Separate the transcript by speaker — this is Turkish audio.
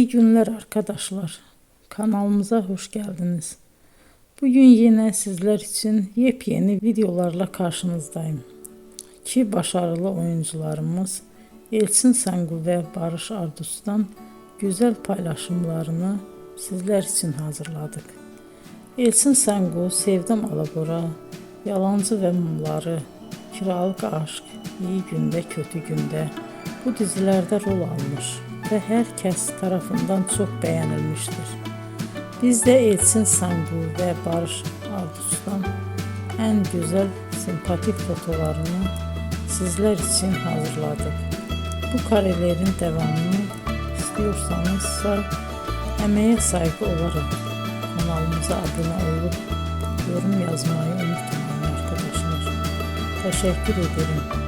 Speaker 1: İyi günler arkadaşlar. Kanalımıza hoş geldiniz. Bugün yine sizler için yepyeni videolarla karşınızdayım. İki başarılı oyuncularımız Elçin Sangu ve Barış Ardus'tan güzel paylaşımlarını sizler için hazırladık. Elçin Sangu, Sevdim Alabora, Yalancı ve Mumları, Kiralık Aşk, İyi Günde Kötü Günde bu dizilerde rol almış ve herkes tarafından çok beğenilmiştir. Biz de Elçin Sangu ve Barış Ardus'tan en güzel sempatik fotolarını sizler için hazırladık. Bu karelerin devamını istiyorsanızsa emeğe saygı olarak kanalımıza abone olup yorum yazmayı unutmayın arkadaşlar. Teşekkür ederim.